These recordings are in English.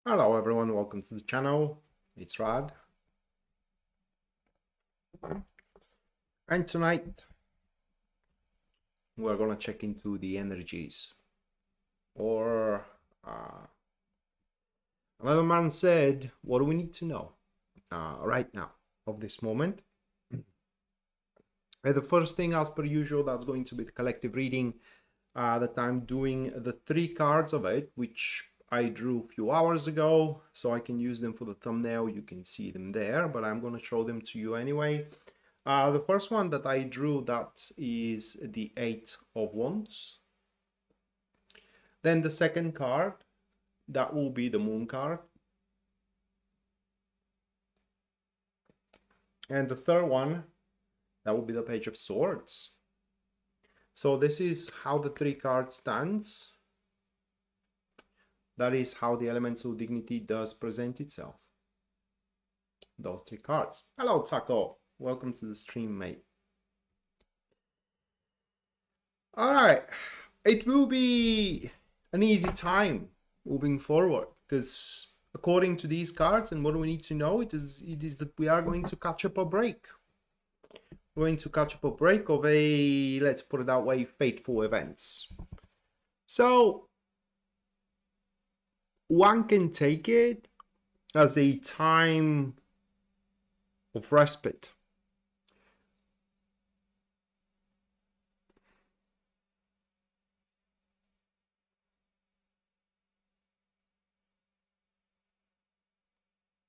Hello everyone, welcome to the channel. It's Rad. And tonight we're gonna check into the energies. Or another man said, what do we need to know right now of this moment? And the first thing, as per usual, that's going to be the collective reading that I'm doing the 3 cards of it, which I drew a few hours ago, so I can use them for the thumbnail. You can see them there, but I'm going to show them to you anyway. The first one that I drew, that is the 8 of Wands. Then the second card, that will be the Moon card. And the third one, that will be the Page of Swords. So this is how the 3 cards stands. That is how the elemental dignity does present itself. Those 3 cards. Hello, Taco. Welcome to the stream, mate. Alright. It will be an easy time moving forward, because according to these cards and what we need to know, it is that we are going to catch up a break. We're going to catch up a break of a, let's put it that way, fateful events. So one can take it as a time of respite.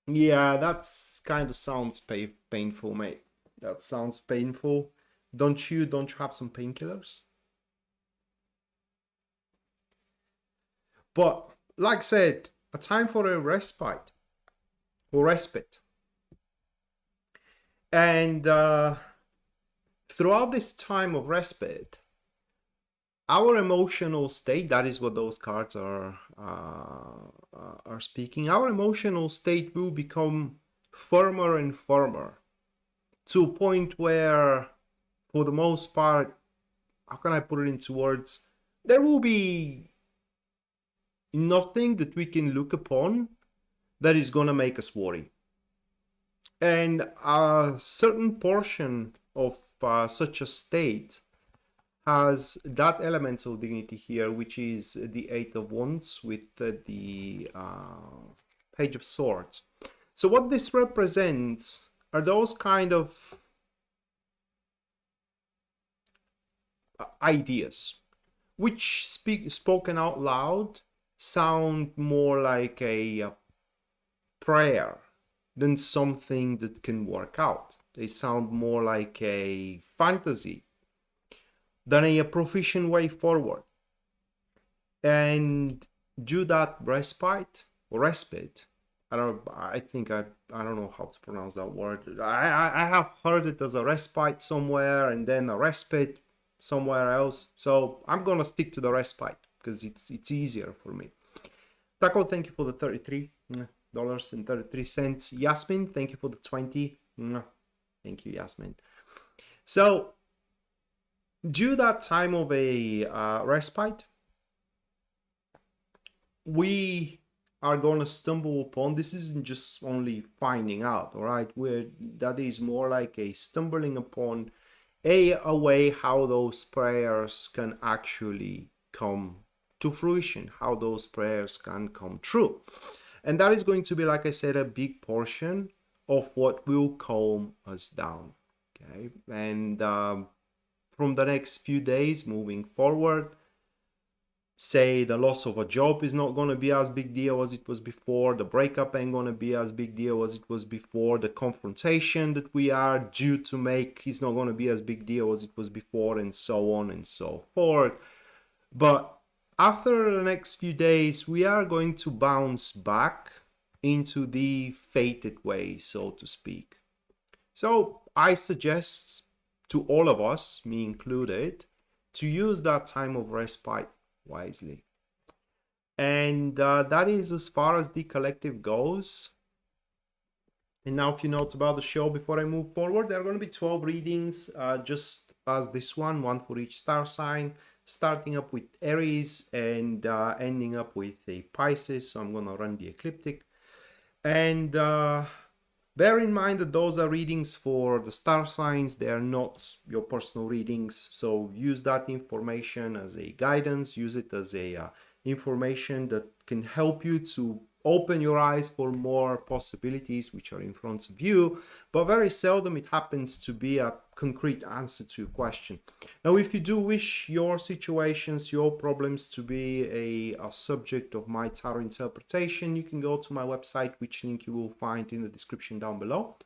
Yeah, that's kind of sounds painful, mate. That sounds painful. Don't you have some painkillers? But like I said, a time for a respite or respite. And throughout this time of respite, our emotional state, that is what those cards are speaking, our emotional state will become firmer and firmer, to a point where, for the most part, how can I put it into words, there will be nothing that we can look upon that is gonna make us worry. And a certain portion of such a state has that elemental dignity here, which is the 8 of Wands with the Page of Swords. So what this represents are those kind of ideas which, spoken out loud, sound more like a prayer than something that can work out. They sound more like a fantasy than a proficient way forward. And do that respite, I don't know how to pronounce that word. I have heard it as a respite somewhere and then a respite somewhere else. So I'm gonna stick to the respite because it's easier for me. Taco, thank you for the $33.33. Yasmin, thank you for the 20. Thank you, Yasmin. So due that time of a respite, we are going to stumble upon, this isn't just only finding out, all right, that is more like a stumbling upon a way how those prayers can actually come to fruition, how those prayers can come true. And that is going to be, like I said, a big portion of what will calm us down. Okay, and from the next few days moving forward, say the loss of a job is not going to be as big deal as it was before, the breakup ain't going to be as big deal as it was before, the confrontation that we are due to make is not going to be as big deal as it was before, and so on and so forth. But after the next few days, we are going to bounce back into the fated way, so to speak. So I suggest to all of us, me included, to use that time of respite wisely. And that is as far as the collective goes. And now a few notes about the show before I move forward. There are going to be 12 readings, just as this one for each star sign. starting up with Aries and ending up with a Pisces. So I'm going to run the ecliptic. And bear in mind that those are readings for the star signs. They are not your personal readings. So use that information as a guidance. Use it as a information that can help you to open your eyes for more possibilities which are in front of you, but very seldom it happens to be a concrete answer to your question. Now, if you do wish your situations, your problems to be a subject of my tarot interpretation, you can go to my website, which link you will find in the description down below.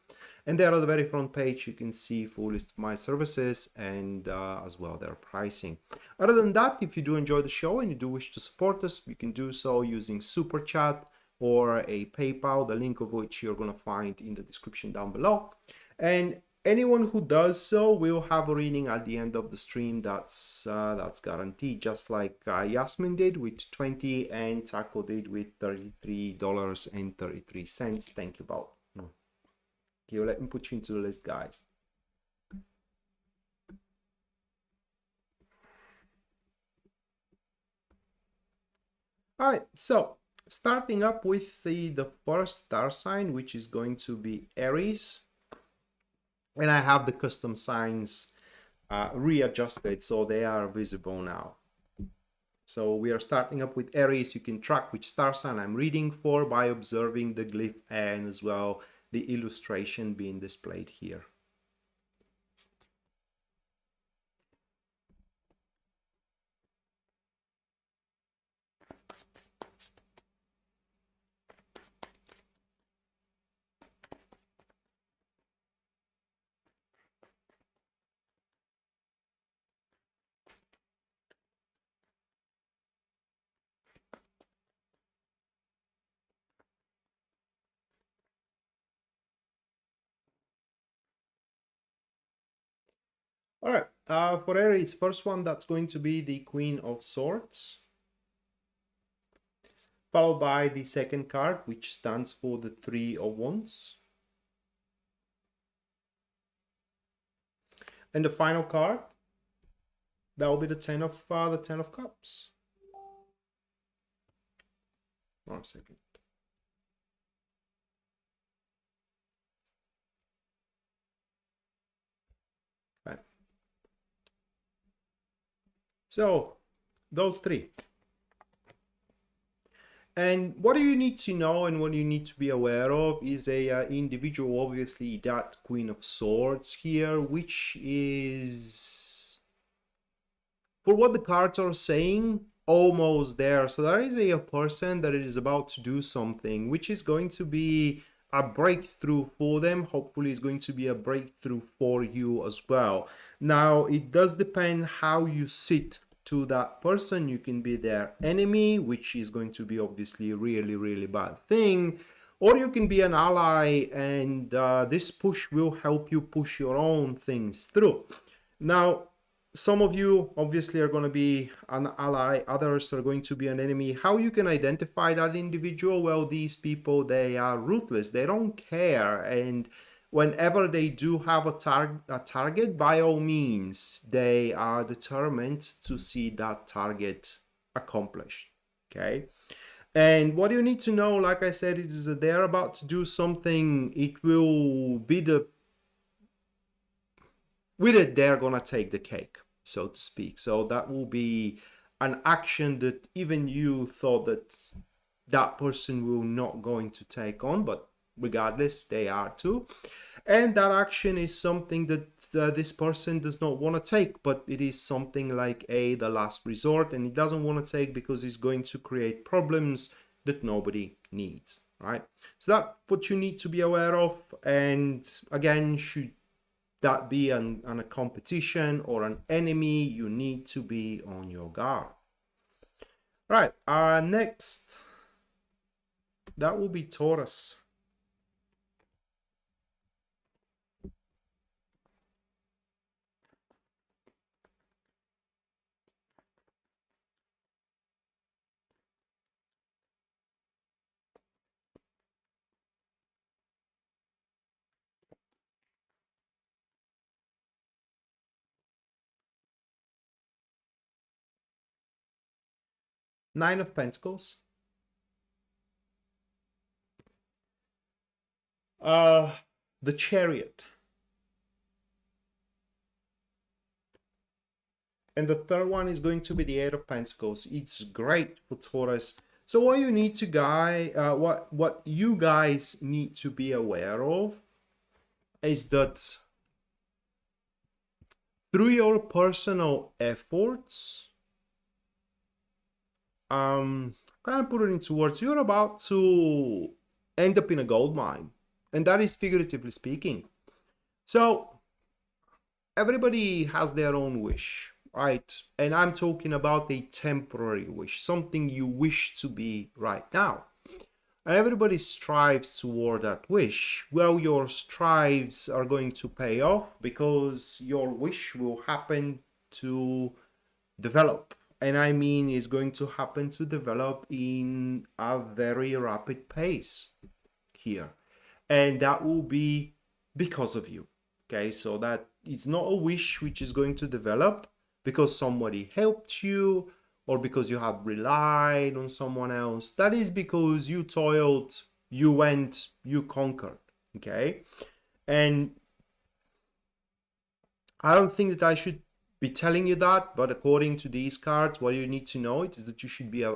And there on the very front page, you can see full list of my services and as well their pricing. Other than that, if you do enjoy the show and you do wish to support us, you can do so using Super Chat or a PayPal, the link of which you're going to find in the description down below. And anyone who does so will have a reading at the end of the stream. That's guaranteed, just like Yasmin did with 20 and Taco did with $33.33. Thank you both. Okay, let me put you into the list, guys. All right, so starting up with the first star sign, which is going to be Aries. And I have the custom signs readjusted so they are visible now. So we are starting up with Aries. You can track which star sign I'm reading for by observing the glyph and as well the illustration being displayed here. All right, for Aries, first one, that's going to be the Queen of Swords, followed by the second card, which stands for the Three of Wands. And the final card, that will be the Ten of Cups. 1 second. Right. So those three. And what do you need to know and what you need to be aware of is a individual, obviously that Queen of Swords here, which is, for what the cards are saying, almost there. So there is a person that is about to do something, which is going to be a breakthrough for them. Hopefully it's going to be a breakthrough for you as well. Now, it does depend how you sit to that person. You can be their enemy, which is going to be obviously a really, really bad thing. Or you can be an ally, and this push will help you push your own things through. Now, some of you obviously are going to be an ally, others are going to be an enemy. How you can identify that individual? Well, these people, they are ruthless. They don't care. And whenever they do have a target, by all means, they are determined to see that target accomplished. Okay. And what you need to know, like I said, is that they're about to do something. It will be with it, they're gonna take the cake, so to speak. So that will be an action that even you thought that that person will not going to take on, but regardless, they are too. And that action is something that this person does not want to take, but it is something like the last resort, and he doesn't want to take because it's going to create problems that nobody needs, right? So that's what you need to be aware of. And again, should that be on a competition or an enemy, you need to be on your guard. Right, next, that will be Taurus. Nine of Pentacles. The Chariot. And the third one is going to be the Eight of Pentacles. It's great for Taurus. So what you need to what you guys need to be aware of is that through your personal efforts, can I put it into words? You're about to end up in a gold mine, and that is figuratively speaking. So everybody has their own wish, right? And I'm talking about a temporary wish, something you wish to be right now. Everybody strives toward that wish. Well, your strives are going to pay off because your wish will happen to develop. And I mean, it's going to happen to develop in a very rapid pace here. And that will be because of you. Okay, so that it's not a wish which is going to develop because somebody helped you or because you have relied on someone else. That is because you toiled, you went, you conquered. Okay, and I don't think that I should be telling you that, but according to these cards, what you need to know is that you should be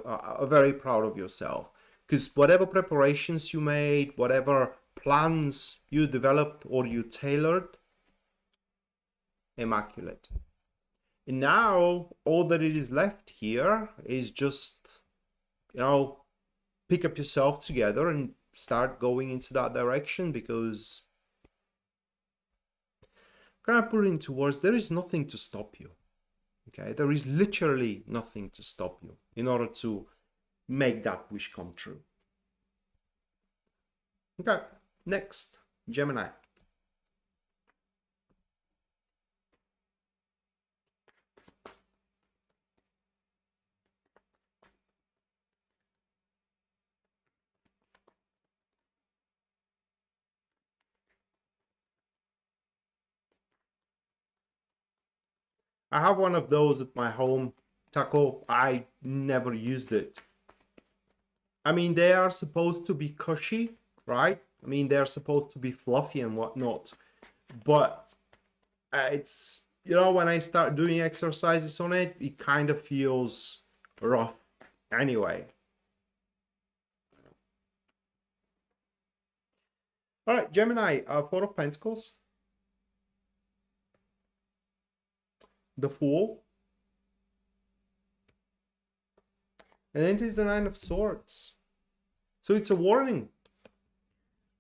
very proud of yourself, because whatever preparations you made, whatever plans you developed or you tailored, immaculate. And now all that it is left here is just, you know, pick up yourself together and start going into that direction, because can I put it into words? There is nothing to stop you. Okay, there is literally nothing to stop you in order to make that wish come true. Okay, next, Gemini. I have one of those at my home, Taco. I never used it. I mean, they are supposed to be cushy, right? I mean, they're supposed to be fluffy and whatnot. But it's, you know, when I start doing exercises on it, it kind of feels rough anyway. All right, Gemini, Four of Pentacles. The Fool. And then it is the Nine of Swords. So it's a warning.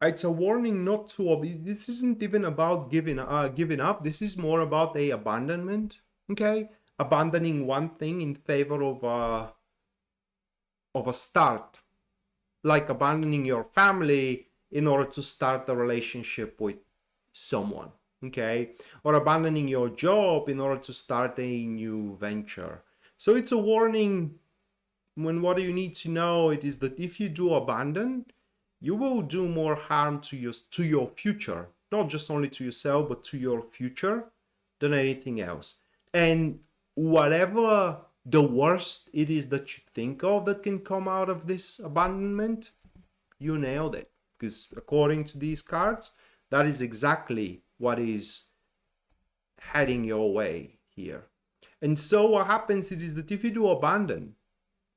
It's a warning not to, this isn't even about giving up. This is more about a abandonment, okay? Abandoning one thing in favor of a start. Like abandoning your family in order to start a relationship with someone, okay? Or abandoning your job in order to start a new venture. So it's a warning. When what you need to know it is that if you do abandon, you will do more harm to your future, not just only to yourself, but to your future than anything else. And whatever the worst it is that you think of that can come out of this abandonment, you nailed it. Because according to these cards, that is exactly what is heading your way here. And so what happens is that if you do abandon,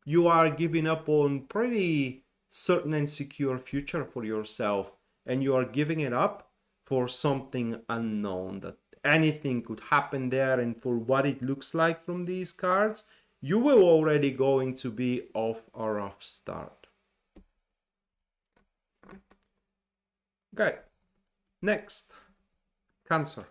you are giving up on pretty certain and secure future for yourself, and you are giving it up for something unknown, that anything could happen there. And for what it looks like from these cards, you will already going to be off a rough start. Okay, next, Cancer.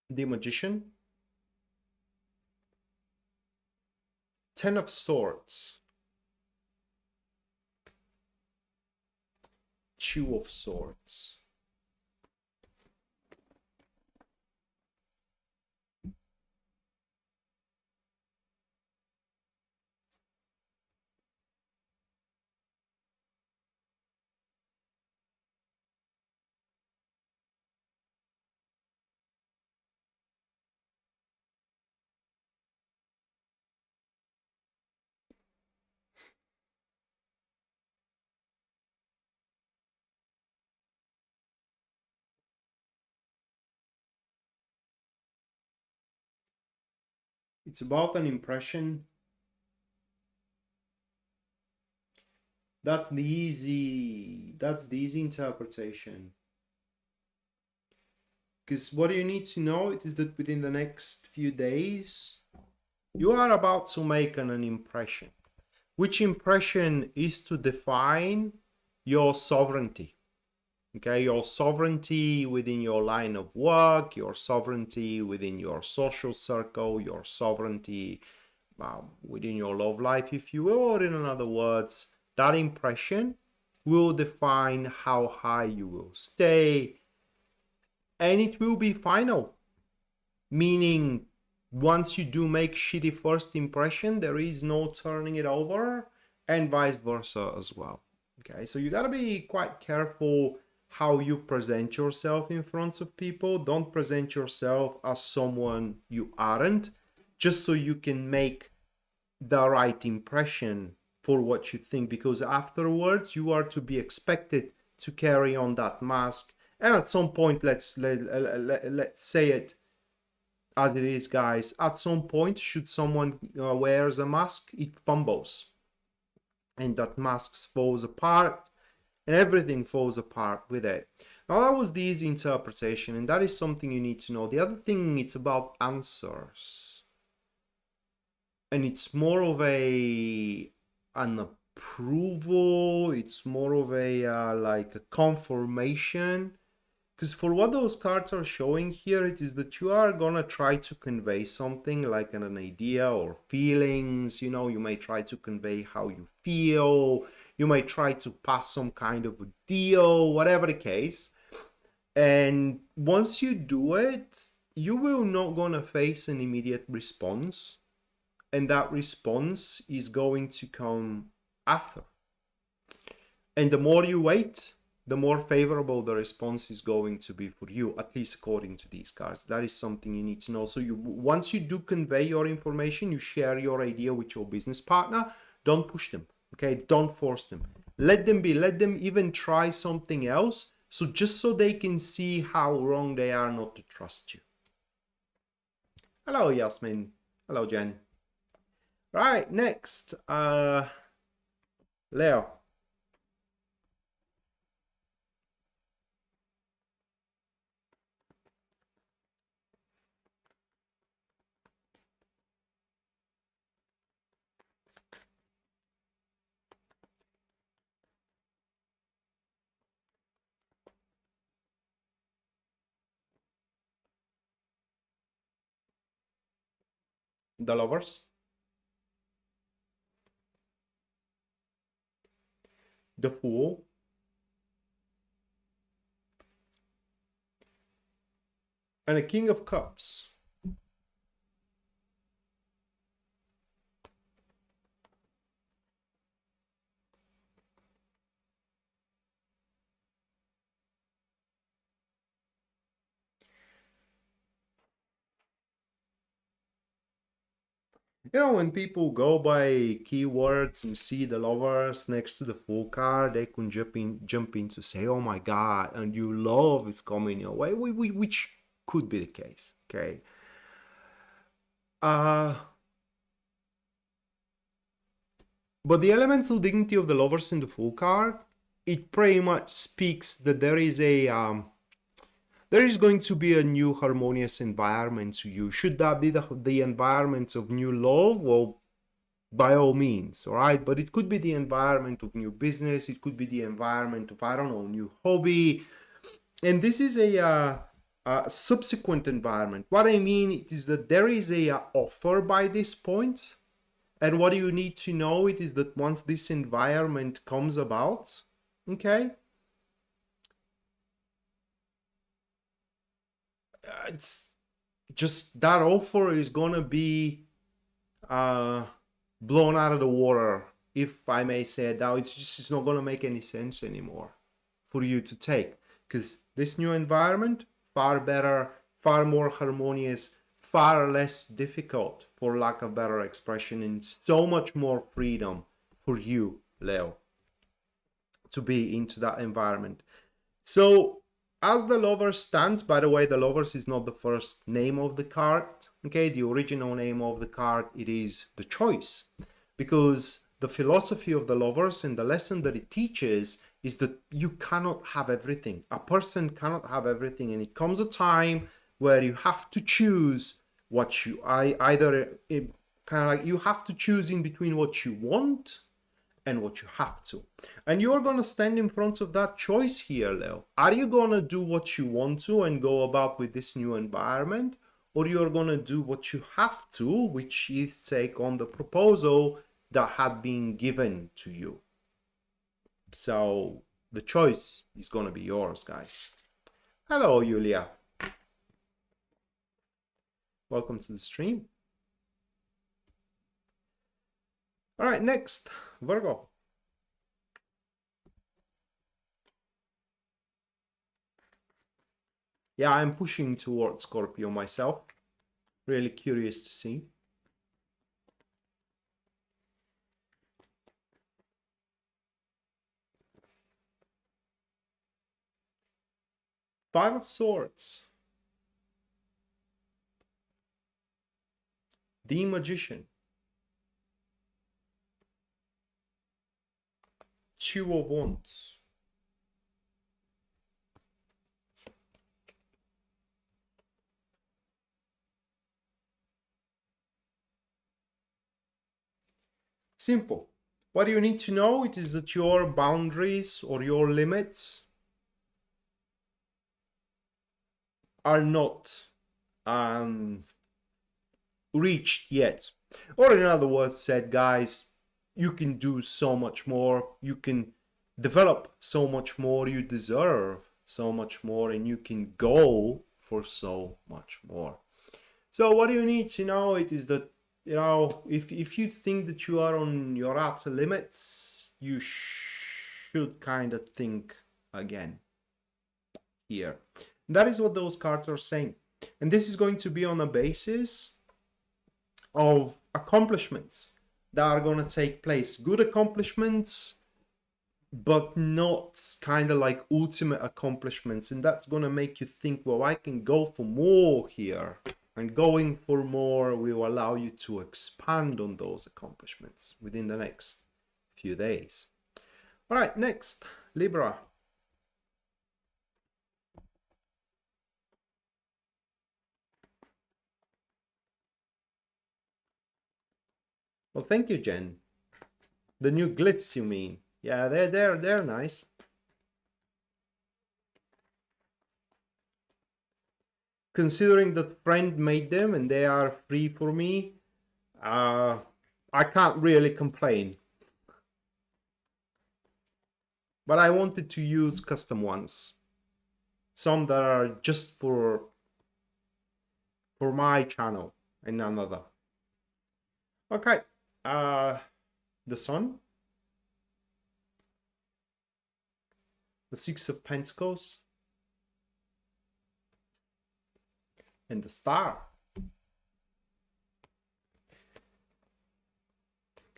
The Magician. Ten of Swords. Two of Swords. It's about an impression. That's the easy interpretation. Because what you need to know is that within the next few days, you are about to make an impression. Which impression is to define your sovereignty. Okay, your sovereignty within your line of work, your sovereignty within your social circle, your sovereignty within your love life, if you will, or in other words, that impression will define how high you will stay, and it will be final. Meaning, once you do make shitty first impression, there is no turning it over, and vice versa as well. Okay, so you gotta be quite careful how you present yourself in front of people. Don't present yourself as someone you aren't, just so you can make the right impression for what you think, because afterwards you are to be expected to carry on that mask, and at some point, let's say it as it is, guys, at some point, should someone wears a mask, it fumbles, and that mask falls apart, and everything falls apart with it. Now, that was the easy interpretation, and that is something you need to know. The other thing, it's about answers, and it's more of an approval. It's more of like a confirmation, because for what those cards are showing here, it is that you are gonna try to convey something like an idea or feelings. You know, you may try to convey how you feel. You may try to pass some kind of a deal, whatever the case. And once you do it, you will not gonna face an immediate response. And that response is going to come after. And the more you wait, the more favorable the response is going to be for you, at least according to these cards. That is something you need to know. So once you do convey your information, you share your idea with your business partner, don't push them, okay? Don't force them. Let them be. Let them even try something else, so just so they can see how wrong they are not to trust you. Hello, Yasmin. Hello, Jen. Right, next, Leo. The Lovers, the Fool, and the King of Cups. You know, when people go by keywords and see the Lovers next to the Fool card, they can jump in to say, oh my God, and you love is coming your way, which could be the case, okay? But the elemental dignity of the Lovers in the Fool card, it pretty much speaks that there is going to be a new harmonious environment to you. Should that be the environment of new love? Well, by all means, all right? But it could be the environment of new business. It could be the environment of, I don't know, new hobby. And this is a subsequent environment. What I mean is that there is a offer by this point. And what you need to know it is that once this environment comes about, okay, it's just that offer is gonna be blown out of the water, if I may say it. Now it's not gonna make any sense anymore for you to take, because this new environment, far better, far more harmonious, far less difficult, for lack of better expression, and so much more freedom for you, Leo, to be into that environment. So as the Lovers stands, by the way, the Lovers is not the first name of the card, okay? The original name of the card, it is the Choice, because the philosophy of the Lovers and the lesson that it teaches is that you cannot have everything. A person cannot have everything, and it comes a time where you have to choose what you you have to choose in between what you want and what you have to. And you're going to stand in front of that choice here, Leo. Are you going to do what you want to and go about with this new environment, or you're going to do what you have to, which is take on the proposal that had been given to you? So the choice is going to be yours, guys. Hello, Julia. Welcome to the stream. All right, next, Virgo. Yeah, I'm pushing towards Scorpio myself. Really curious to see. Five of Swords. The Magician. Two of Wands. Simple. What you need to know it is that your boundaries or your limits are not reached yet. Or in other words said, guys, you can do so much more, you can develop so much more, you deserve so much more, and you can go for so much more. So what you need to know it is that, you know, if you think that you are on your outer limits, you should kind of think again here. That is what those cards are saying. And this is going to be on a basis of accomplishments that are going to take place. Good accomplishments, but not kind of like ultimate accomplishments. And that's going to make you think, well, I can go for more here. And going for more will allow you to expand on those accomplishments within the next few days. All right, next, Libra. Well, thank you, Jen. The new glyphs, you mean? Yeah, they're nice. Considering that friend made them and they are free for me, I can't really complain. But I wanted to use custom ones. Some that are just for my channel and none other. Okay. The Sun, the Six of Pentacles, and the Star.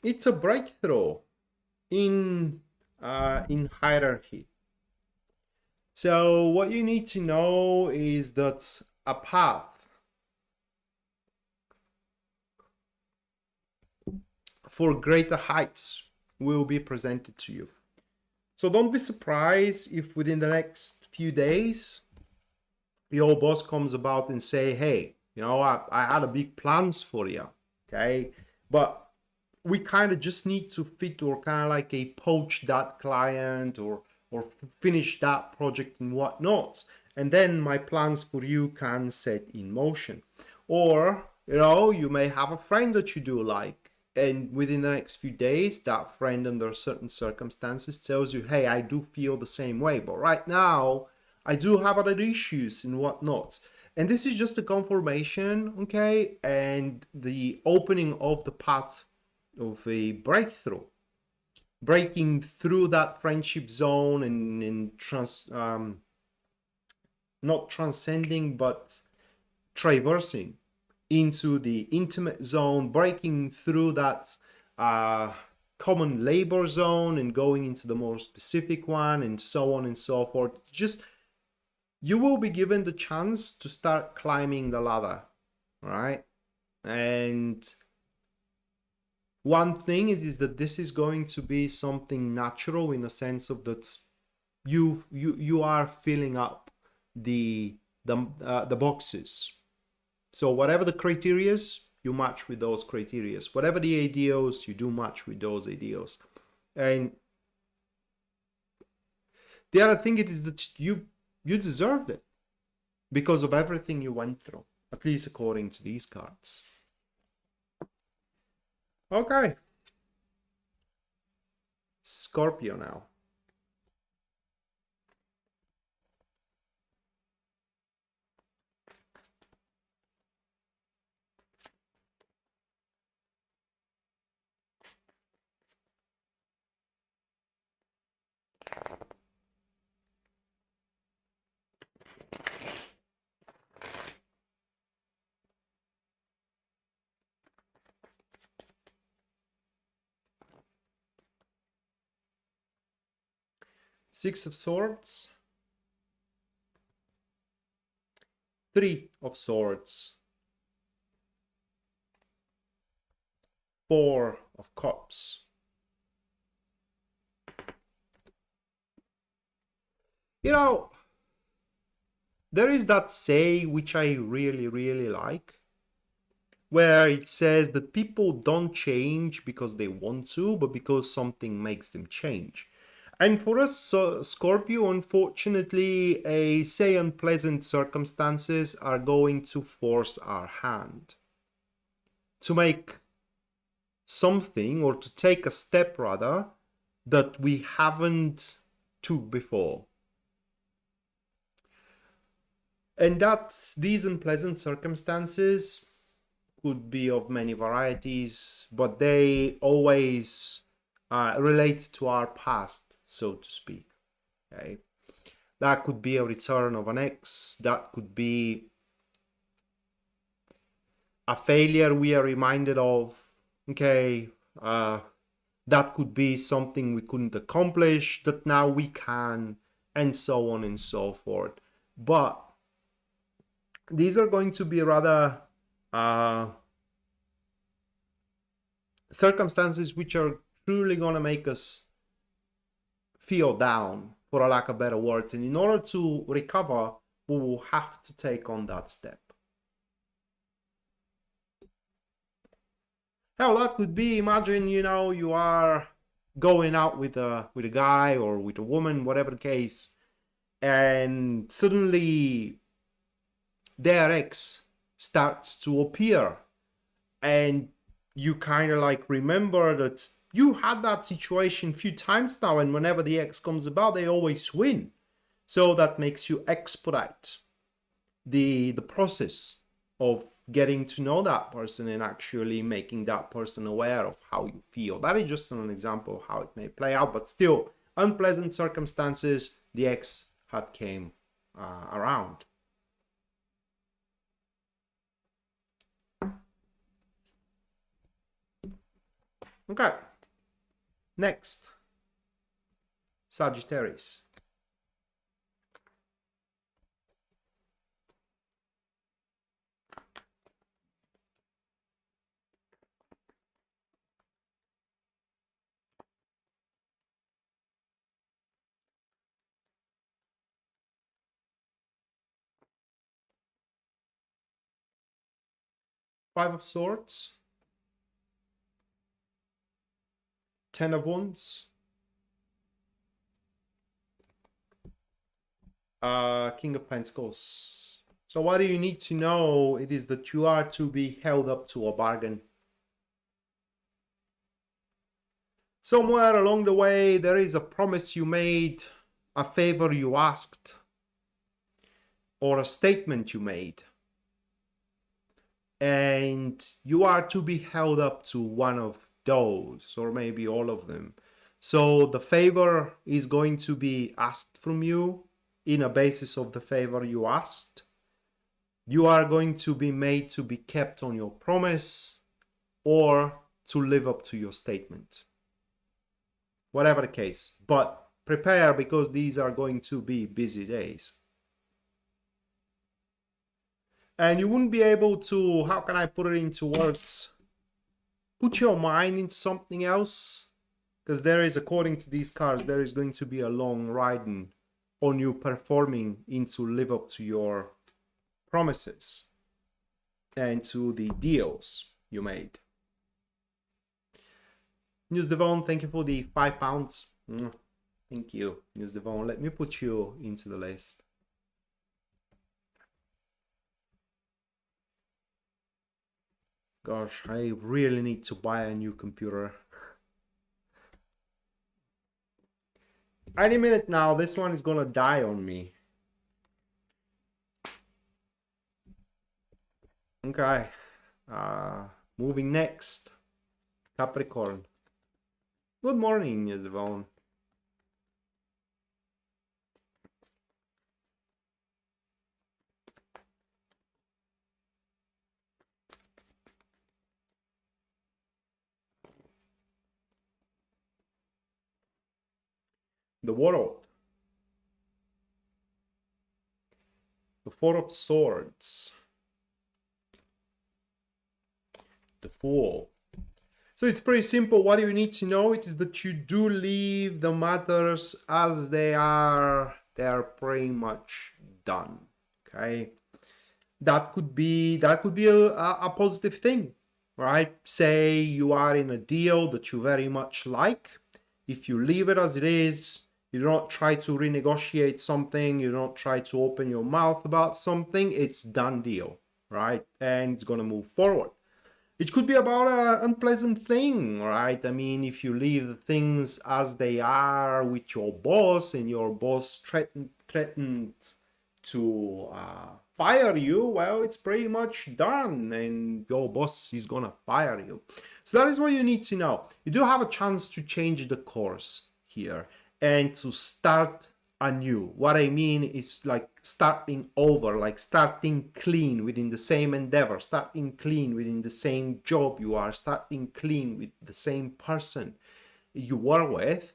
It's a breakthrough in hierarchy. So what you need to know is that a path for greater heights will be presented to you. So don't be surprised if within the next few days your boss comes about and say, hey, you know, I had a big plans for you, okay? But we kind of just need to fit or kind of like a poach that client or finish that project and whatnot. And then my plans for you can set in motion. Or, you know, you may have a friend that you do like, and within the next few days, that friend under certain circumstances tells you, hey, I do feel the same way, but right now, I do have other issues and whatnot. And this is just a confirmation, okay, and the opening of the path of a breakthrough, breaking through that friendship zone and not transcending, but traversing into the intimate zone, breaking through that common labor zone and going into the more specific one, and so on and so forth. Just, you will be given the chance to start climbing the ladder, right? And one thing is that this is going to be something natural, in the sense of that you are filling up the boxes. So whatever the criterias, you match with those criterias. Whatever the ideals, you do match with those ideals. And the other thing is that you deserved it because of everything you went through, at least according to these cards. Okay. Scorpio now. Six of Swords, Three of Swords, Four of Cups. You know, there is that say which I really, really like, where it says that people don't change because they want to, but because something makes them change. And for us, Scorpio, unfortunately, say unpleasant circumstances are going to force our hand to make something, or to take a step rather, that we haven't took before. And these unpleasant circumstances could be of many varieties, but they always relate to our past, so to speak. Okay, that could be a return of an ex, that could be a failure we are reminded of, okay, that could be something we couldn't accomplish that now we can, and so on and so forth. But these are going to be rather circumstances which are truly going to make us feel down, for a lack of better words, and in order to recover, we will have to take on that step. Hell, that could be, imagine, you know, you are going out with a guy or with a woman, whatever the case, and suddenly their ex starts to appear, and you kind of like remember that you had that situation a few times now, and whenever the ex comes about, they always win. So that makes you expedite the process of getting to know that person and actually making that person aware of how you feel. That is just an example of how it may play out, but still, unpleasant circumstances, the ex had came around. Okay, next, Sagittarius. Five of Swords, Ten of Wands, King of Pentacles. So what do you need to know? It is that you are to be held up to a bargain. Somewhere along the way, there is a promise you made, a favor you asked, or a statement you made and you are to be held up to one of those, or maybe all of them. So the favor is going to be asked from you in a basis of the favor you asked. You are going to be made to be kept on your promise or to live up to your statement. Whatever the case, but prepare, because these are going to be busy days. And you wouldn't be able to, how can I put it into words? Put your mind into something else. Because there is, according to these cards, there is going to be a long riding on you performing into live up to your promises and to the deals you made. News Devon, thank you for the £5. Thank you, News Devon. Let me put you into the list. Gosh, I really need to buy a new computer. Any minute now, this one is gonna die on me. Okay. Moving next. Capricorn. Good morning, Yvonne. The World. The Four of Swords. The Fool. So it's pretty simple. What you need to know it is that you do leave the matters as they are. They are pretty much done. Okay. That could be a positive thing, right? Say you are in a deal that you very much like. If you leave it as it is, you don't try to renegotiate something, you don't try to open your mouth about something, it's done deal, right? And it's gonna move forward. It could be about an unpleasant thing, right? I mean, if you leave the things as they are with your boss and your boss threatened to fire you, well, it's pretty much done and your boss is gonna fire you. So that is what you need to know. You do have a chance to change the course here and to start anew. What I mean is like starting over, like starting clean within the same endeavor, starting clean within the same job you are, starting clean with the same person you were with,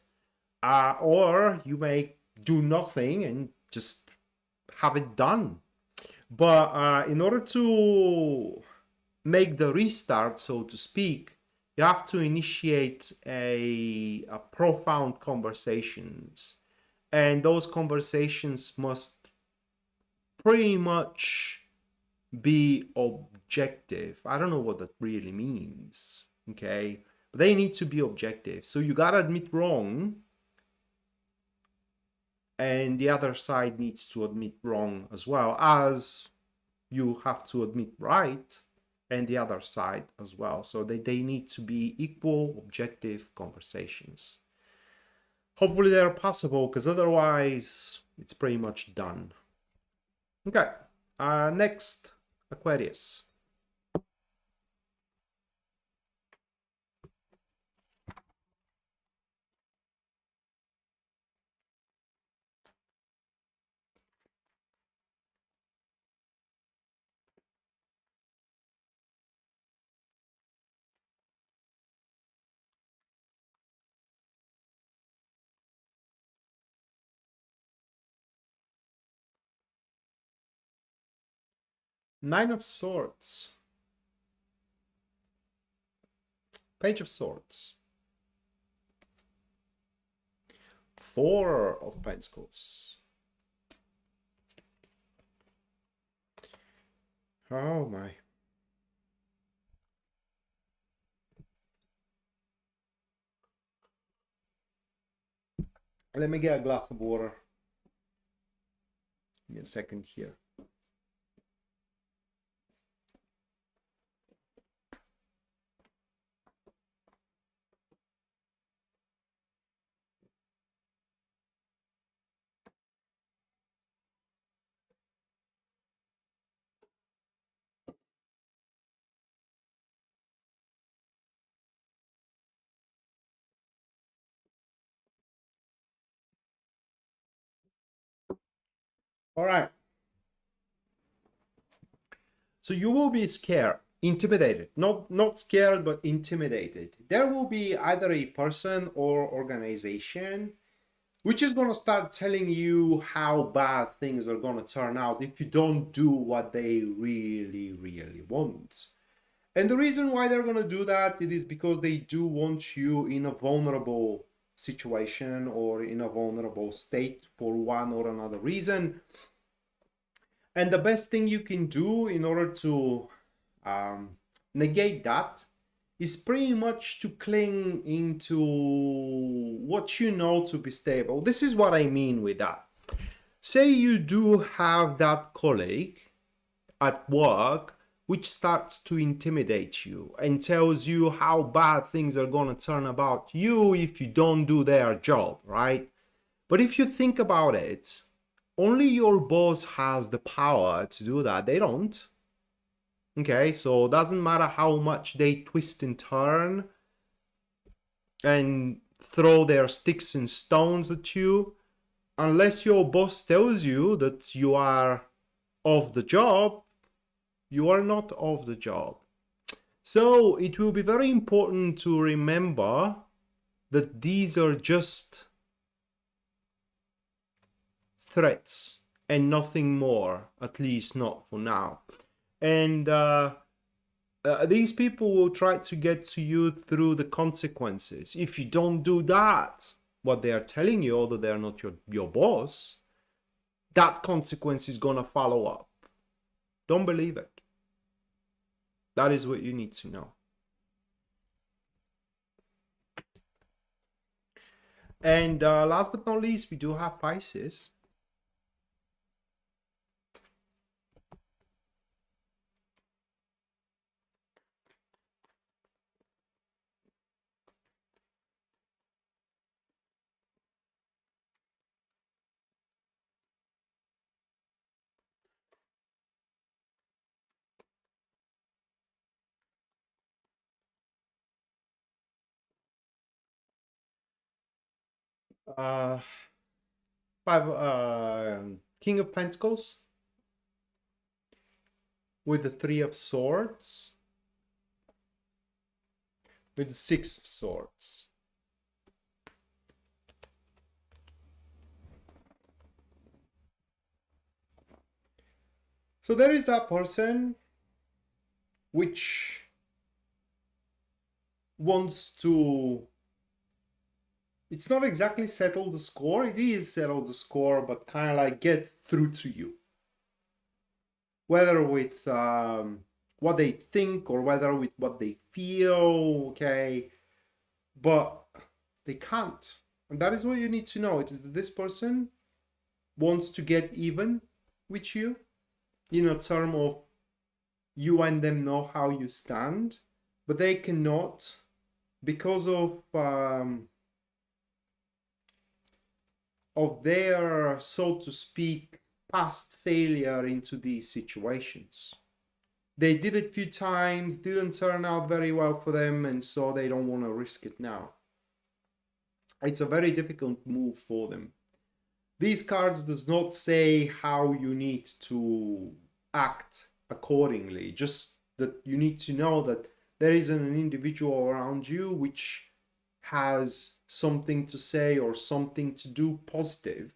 or you may do nothing and just have it done. But in order to make the restart, so to speak, you have to initiate a profound conversations, and those conversations must pretty much be objective. I don't know what that really means, okay? But they need to be objective. So you gotta admit wrong, and the other side needs to admit wrong as well, as you have to admit right, and the other side as well. So they need to be equal, objective conversations. Hopefully they're possible, because otherwise it's pretty much done. Okay, next, Aquarius. Nine of Swords. Page of Swords. Four of Pentacles. Oh my. Let me get a glass of water. Give me a second here. All right. So you will be scared, intimidated, not scared, but intimidated. There will be either a person or organization which is going to start telling you how bad things are going to turn out if you don't do what they really, really want. And the reason why they're going to do that, it is because they do want you in a vulnerable situation or in a vulnerable state for one or another reason. And the best thing you can do in order to negate that is pretty much to cling into what you know to be stable. This is what I mean with that. Say you do have that colleague at work which starts to intimidate you and tells you how bad things are going to turn about you if you don't do their job, right? But if you think about it, only your boss has the power to do that. They don't. Okay, so it doesn't matter how much they twist and turn and throw their sticks and stones at you, unless your boss tells you that you are off the job, you are not off the job. So it will be very important to remember that these are just threats and nothing more, at least not for now. And these people will try to get to you through the consequences. If you don't do that, what they are telling you, although they're not your boss, that consequence is going to follow up. Don't believe it. That is what you need to know. And last but not least, we do have Pisces. King of Pentacles with the Three of Swords, with the Six of Swords. So there is that person which wants to, it's not exactly settle the score, it is settle the score, but kind of like get through to you. Whether with what they think or whether with what they feel, okay? But they can't. And that is what you need to know. It is that this person wants to get even with you in a term of you and them know how you stand, but they cannot because of their, so to speak, past failure into these situations. They did it a few times, didn't turn out very well for them, and so they don't want to risk it now. It's a very difficult move for them. These cards does not say how you need to act accordingly, just that you need to know that there is an individual around you which has something to say or something to do positive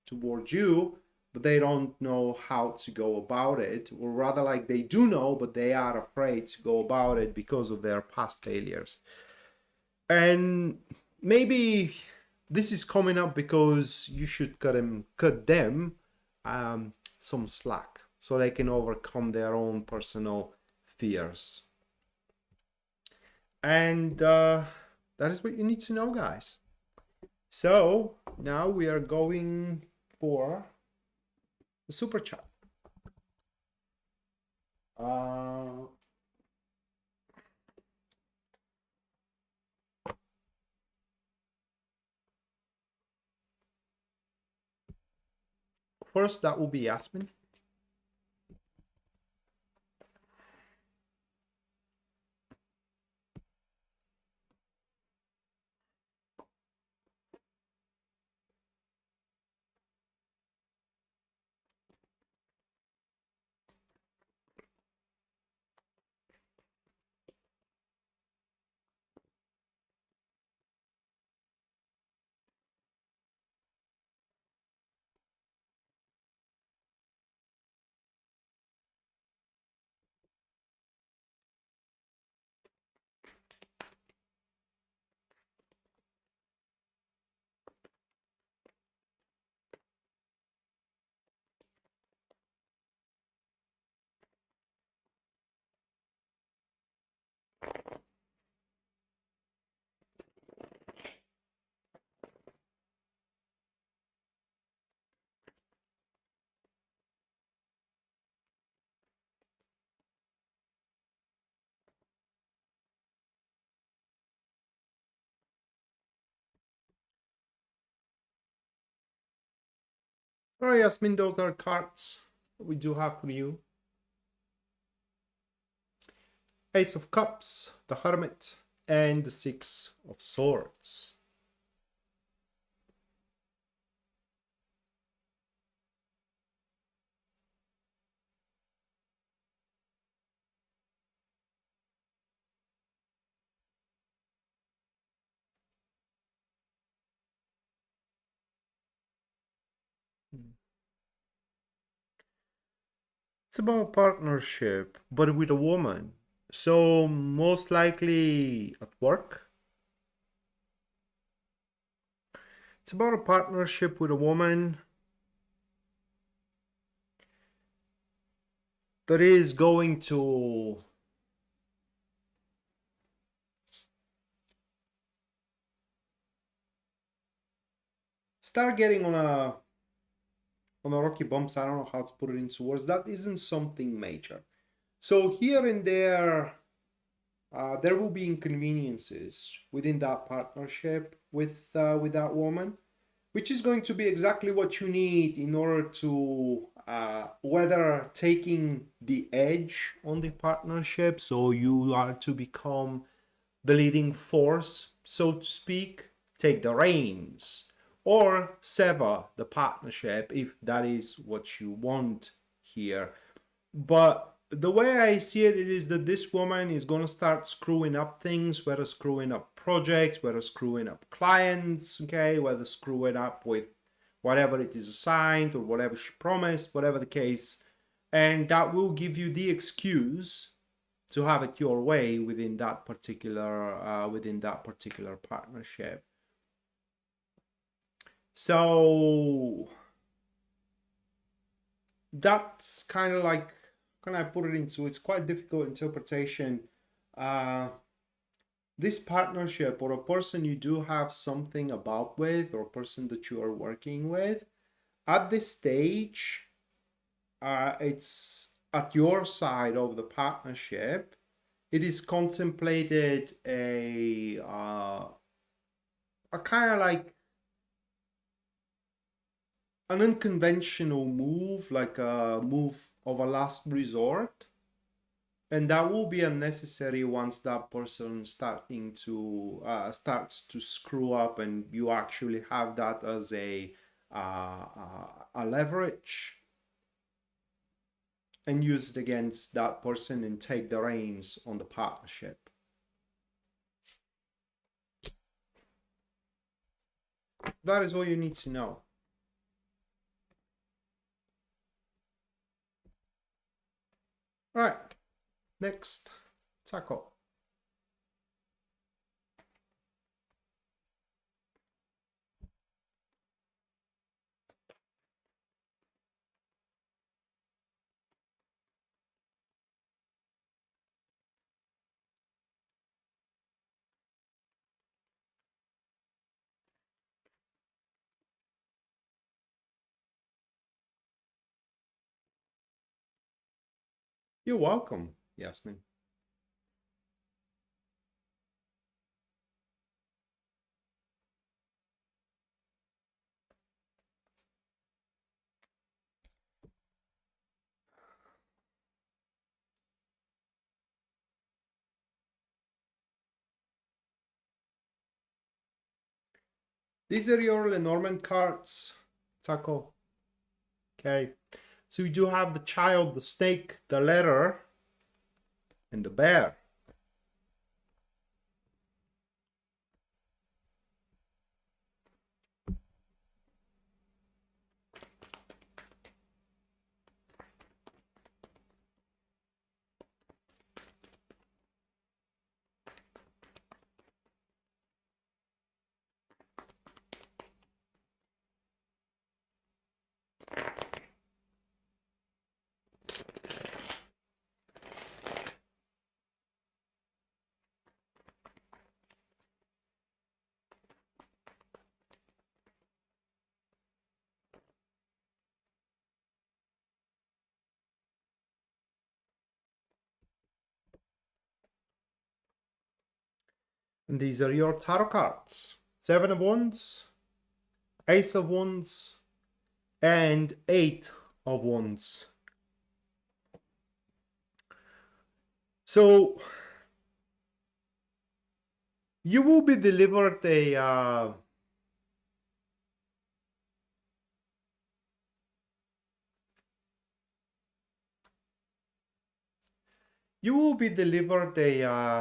towards you, but they don't know how to go about it, or rather like they do know, but they are afraid to go about it because of their past failures. And maybe this is coming up because you should cut them some slack so they can overcome their own personal fears. And that is what you need to know, guys. So now we are going for the super chat. First, that will be Yasmin. All right, Yasmin, those are cards we do have for you. Ace of Cups, the Hermit, and the Six of Swords. It's about partnership, but with a woman. So most likely at work. It's about a partnership with a woman that is going to start getting on a rocky bumps. I don't know how to put it into words. That isn't something major. So here and there will be inconveniences within that partnership with that woman, which is going to be exactly what you need in order to whether taking the edge on the partnership, so you are to become the leading force, so to speak, take the reins, or sever the partnership if that is what you want here. But the way I see it, it is that this woman is going to start screwing up things, whether screwing up projects, whether screwing up clients, okay, whether screwing up with whatever it is assigned or whatever she promised, whatever the case. And that will give you the excuse to have it your way within that particular partnership. So that's kind of like, can I put it into, it's quite difficult interpretation. This partnership or a person you do have something about with, or a person that you are working with, at this stage, it's at your side of the partnership. It is contemplated a kind of like an unconventional move, like a move of a last resort, and that will be unnecessary once that person starts to screw up, and you actually have that as a leverage and use it against that person and take the reins on the partnership. That is all you need to know. All right, next, Taco. You're welcome, Yasmin. These are your Lenormand cards, Taco. Okay, so you do have the child, the snake, the letter, and the bear. And these are your tarot cards. 7 of Wands, Ace of Wands, and 8 of Wands. So you will be delivered a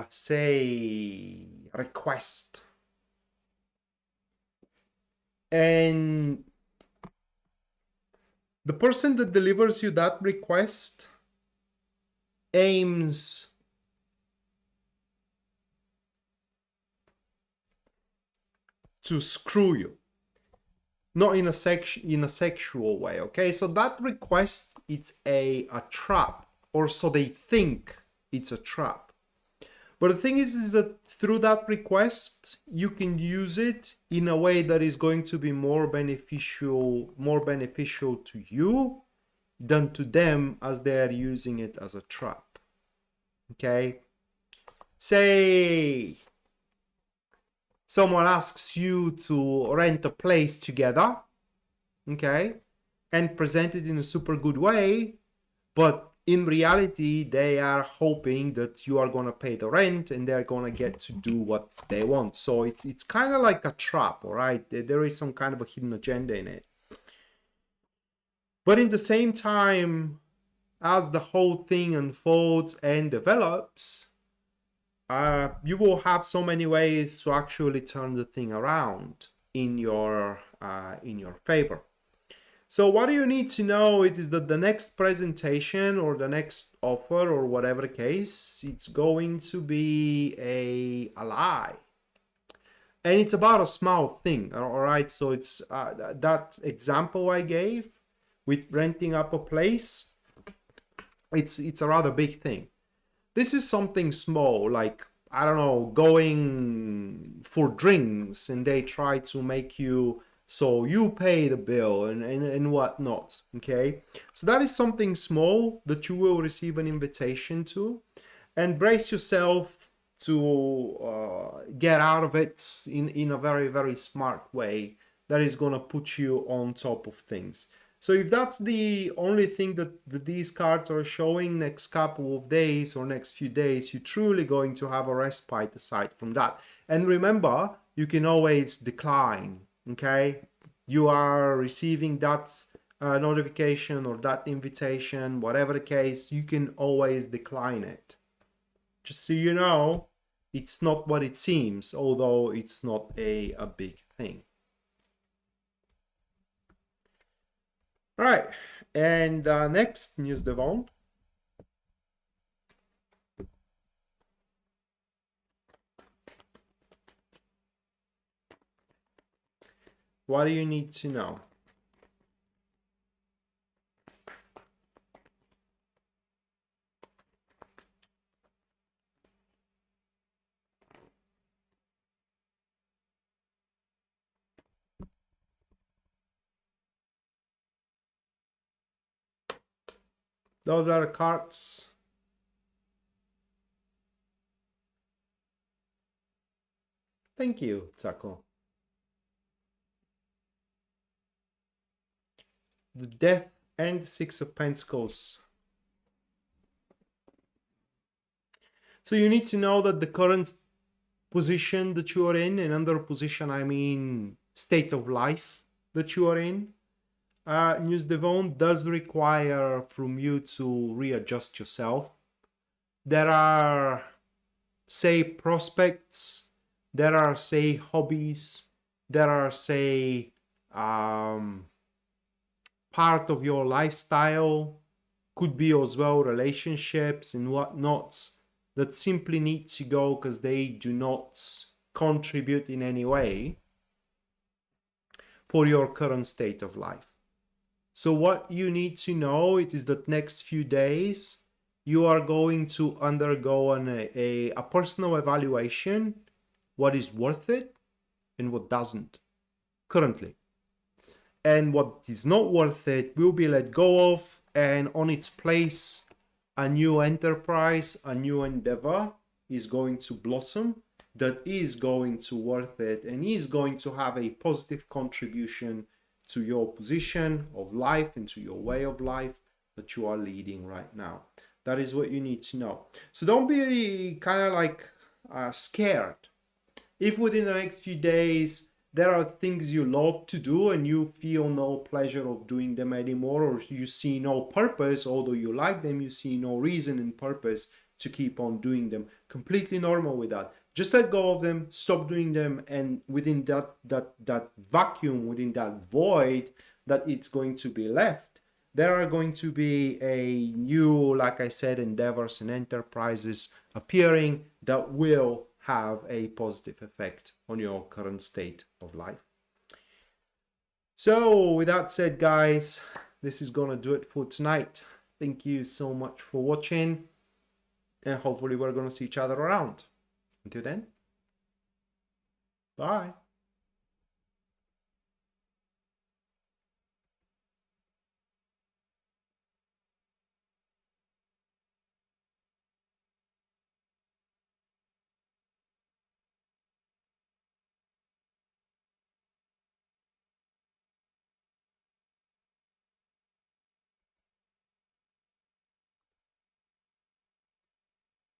say, request, and the person that delivers you that request aims to screw you, not in a sexual way. Okay, so that request, it's a trap, or so they think it's a trap. But the thing is that through that request, you can use it in a way that is going to be more beneficial to you than to them, as they are using it as a trap. Okay, say someone asks you to rent a place together, okay, and present it in a super good way, but in reality, they are hoping that you are going to pay the rent and they're going to get to do what they want. So it's kind of like a trap, all right? There is some kind of a hidden agenda in it. But in the same time, as the whole thing unfolds and develops, you will have so many ways to actually turn the thing around in your favor. So what you need to know is that the next presentation or the next offer or whatever the case, it's going to be a lie. And it's about a small thing, all right? So it's that example I gave with renting up a place, it's a rather big thing. This is something small, like, I don't know, going for drinks and they try to make you, so you pay the bill and whatnot, okay? So that is something small that you will receive an invitation to, and brace yourself to get out of it in a very, very smart way that is going to put you on top of things. So if that's the only thing that these cards are showing next couple of days or next few days, you're truly going to have a respite aside from that. And remember, you can always decline, okay? You are receiving that notification or that invitation, whatever the case, you can always decline it. Just so you know, it's not what it seems, although it's not a big thing. All right, and next news devant. What do you need to know? Those are the cards. Thank you, Tsako. The Death and the Six of Pentacles. So you need to know that the current position that you are in, and under position I mean state of life that you are in, news devant, does require from you to readjust yourself. There are, say, prospects, there are, say, hobbies, there are, say, part of your lifestyle, could be as well relationships and whatnots that simply need to go because they do not contribute in any way for your current state of life. So what you need to know is that next few days you are going to undergo a personal evaluation, what is worth it and what doesn't currently. And what is not worth it will be let go of, and on its place a new enterprise, a new endeavor is going to blossom that is going to worth it and is going to have a positive contribution to your position of life and to your way of life that you are leading right now. That is what you need to know. So don't be kind of like scared. If within the next few days there are things you love to do and you feel no pleasure of doing them anymore, or you see no purpose, although you like them, you see no reason and purpose to keep on doing them, completely normal with that. Just let go of them, stop doing them, and within that vacuum, within that void that it's going to be left, there are going to be a new, like I said, endeavors and enterprises appearing that will have a positive effect on your current state of life. So with that said, guys, this is gonna do it for tonight. Thank you so much for watching, and hopefully we're gonna see each other around. Until then, bye.